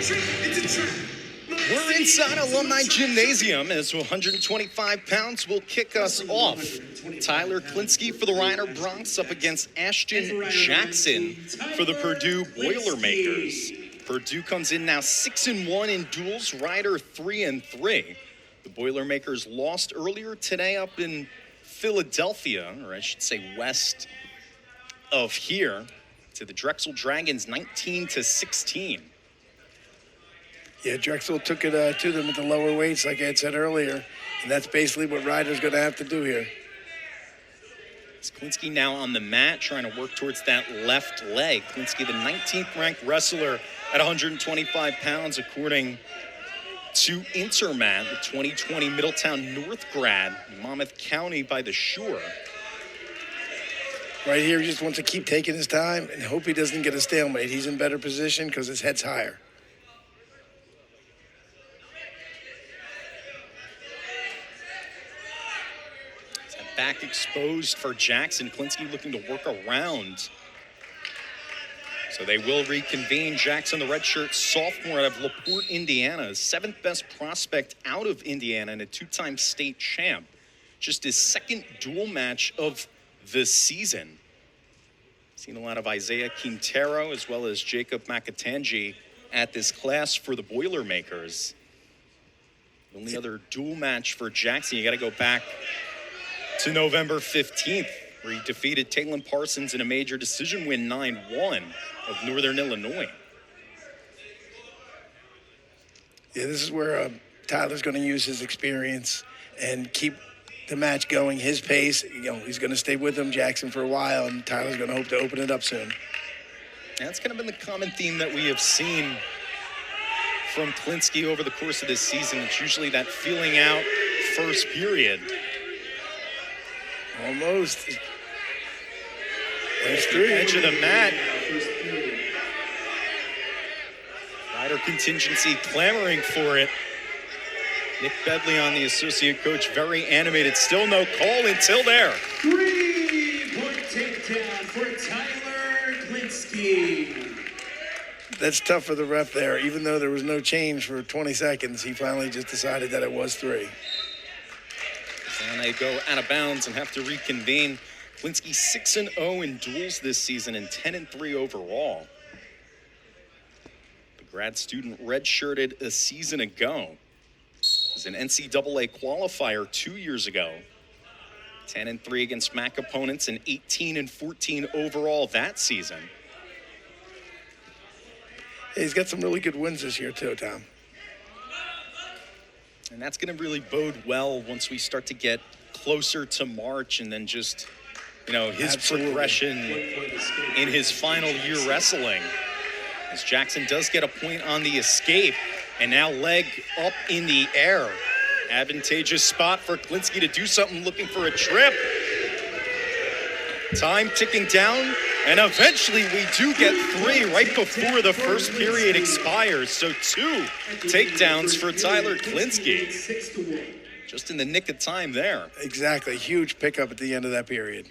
We're inside Alumni Gymnasium as 125 pounds will kick us off. Tyler Klinsky for the Rider Bronx up against Ashton Jackson for the Purdue Boilermakers. Purdue comes in now 6-1 in duels, Rider 3-3. The Boilermakers lost earlier today up in Philadelphia, or I should say west of here, to the Drexel Dragons 19-16. Yeah, Drexel took it to them at the lower weights, like I had said earlier, and that's basically what Ryder's going to have to do here. Klinsky now on the mat, trying to work towards that left leg. Klinsky, the 19th ranked wrestler at 125 pounds, according to Intermat, the 2020 Middletown North grad, Monmouth County by the shore. Right here, he just wants to keep taking his time and hope he doesn't get a stalemate. He's in better position because his head's higher. Back exposed for Jackson. Klinsky looking to work around. So they will reconvene. Jackson, the redshirt sophomore out of LaPorte, Indiana, seventh best prospect out of Indiana and a two-time state champ. Just his second dual match of the season. Seen a lot of Isaiah Quintero as well as Jacob Makatangi at this class for the Boilermakers. The only other dual match for Jackson, you got to go back to November 15th, where he defeated Taylon Parsons in a major decision win 9-1 of Northern Illinois. Yeah, this is where Tyler's going to use his experience and keep the match going, his pace. You know, he's going to stay with him, Jackson, for a while, and Tyler's going to hope to open it up soon. And that's kind of been the common theme that we have seen from Klinsky over the course of this season. It's usually that feeling out first period. Almost. There's three. Edge of the mat. Rider contingency clamoring for it. Nick Bedley, the associate coach, very animated. Still no call until there. 3-point takedown for Tyler Klinsky. That's tough for the ref there. Even though there was no change for 20 seconds, he finally just decided that it was 3. And they go out of bounds and have to reconvene. Klinsky 6-0 in duels this season and 10-3 overall. The grad student redshirted a season ago. As an NCAA qualifier 2 years ago. 10-3 against MAC opponents and 18-14 overall that season. Hey, he's got some really good wins this year too, Tom. And that's going to really bode well once we start to get closer to March and then just, his progression in his final year wrestling. As Jackson does get a point on the escape and now leg up in the air. Advantageous spot for Klinsky to do something, looking for a trip. Time ticking down, and eventually we do get 3 right before the first period expires. So 2 takedowns for Tyler Klinsky. Just in the nick of time there. Exactly. Huge pickup at the end of that period.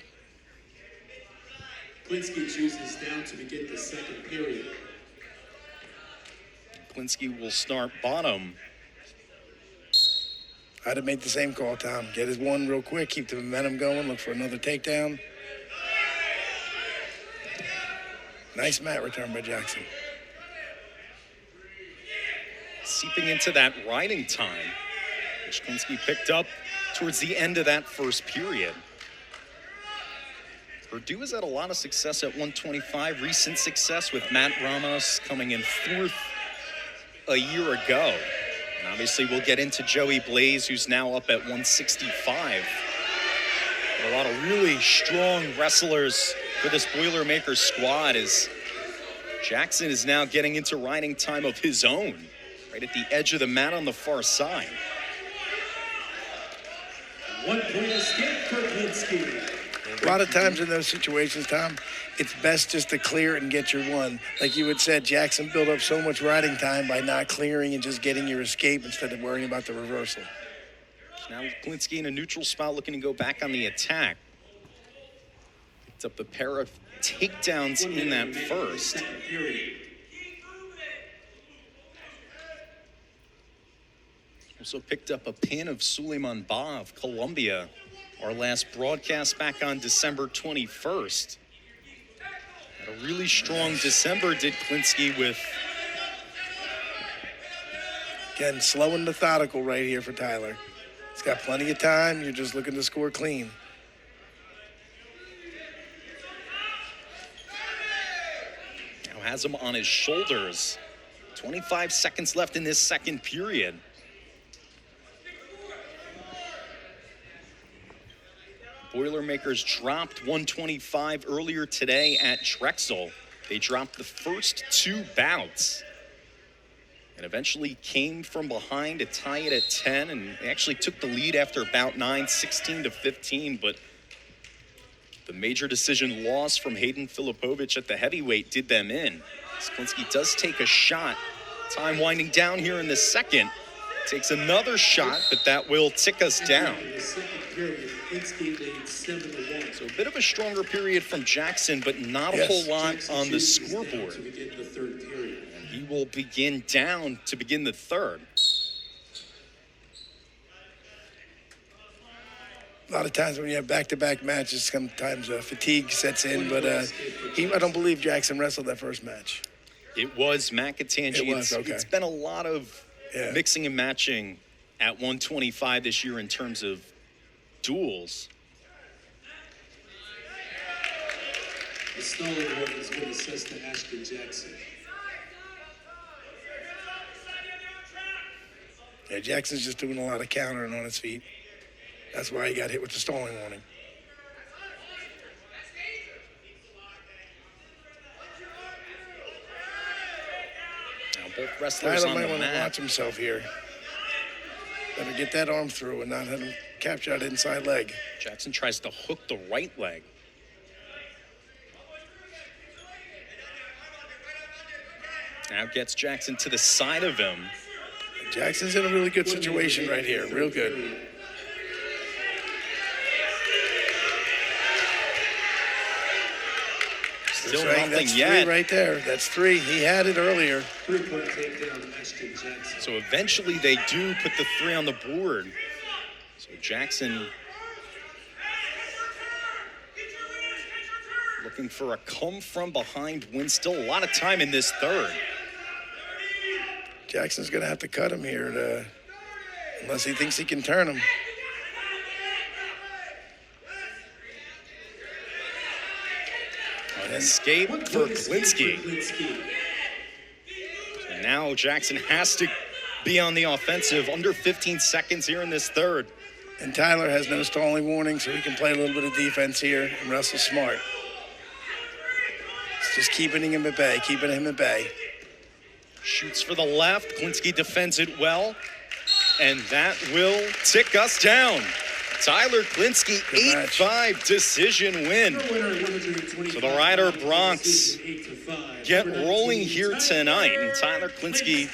Klinsky chooses down to begin the second period. Klinsky will start bottom. I'd have made the same call, Tom. Get his one real quick, keep the momentum going, look for another takedown. Nice mat return by Jackson. Seeping into that riding time, which Klinsky picked up towards the end of that first period. Purdue has had a lot of success at 125. Recent success with Matt Ramos coming in 4th a year ago. And obviously we'll get into Joey Blaze, who's now up at 165. A lot of really strong wrestlers for this Boilermakers squad as Jackson is now getting into riding time of his own, right at the edge of the mat on the far side. 1 point escape for Klinsky. A lot of times in those situations, Tom, it's best just to clear it and get your one. Like you had said, Jackson built up so much riding time by not clearing and just getting your escape instead of worrying about the reversal. Now Klinsky in a neutral spot looking to go back on the attack. Picked up a pair of takedowns in that first. Also picked up a pin of Suleiman Ba of Colombia. Our last broadcast back on December 21st. Had a really strong December, did Klinsky, with... Again, slow and methodical right here for Tyler. He's got plenty of time. You're just looking to score clean. Now has him on his shoulders. 25 seconds left in this second period. Boilermakers dropped 125 earlier today at Drexel. They dropped the first two bouts and eventually came from behind to tie it at 10, and they actually took the lead after about 9, 16-15, but the major decision loss from Hayden Filipovich at the heavyweight did them in. Klinsky does take a shot. Time winding down here in the second. Takes another shot, but that will tick us down. In the second period, Klinsky leads 7-1. So a bit of a stronger period from Jackson, but not a whole lot Jackson on the chooses down scoreboard. to begin the third period. And he will begin down to begin the third. A lot of times when you have back-to-back matches, sometimes fatigue sets in, but I don't believe Jackson wrestled that first match. It was McAtangi. It was, okay. It's been a lot of mixing and matching at 125 this year in terms of duels. The stalling warning has been assessed to Ashton Jackson. Yeah, Jackson's just doing a lot of countering on his feet. That's why he got hit with the stalling warning. Now both wrestlers Tyler on might the want to mat. watch himself here. Better get that arm through and not have him capture that inside leg. Jackson tries to hook the right leg. Now gets Jackson to the side of him. Jackson's in a really good situation right here. Real good. Still That's right. nothing That's yet. 3 right there. That's 3. He had it earlier. 3-point takedown, Ashton Jackson. So eventually they do put the 3 on the board. So Jackson looking for a come from behind win. Still a lot of time in this third. Jackson's going to have to cut him here unless he thinks he can turn him. An escape One for point escape Klinsky. for Klinsky. So now Jackson has to be on the offensive. Under 15 seconds here in this third. And Tyler has no stalling warning, so he can play a little bit of defense here and wrestle smart. It's just keeping him at bay, Shoots for the left. Klinsky defends it well. And that will tick us down. Tyler Klinsky, 8-5 decision win. So the Rider Bronx get rolling here tonight. And Tyler Klinsky,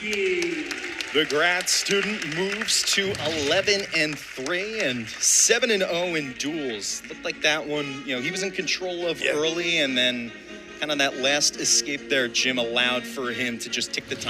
the grad student, moves to 11-3 and 7-0 in duels. Looked like that one, he was in control of early, and then kind of that last escape there, Jim, allowed for him to just tick the time.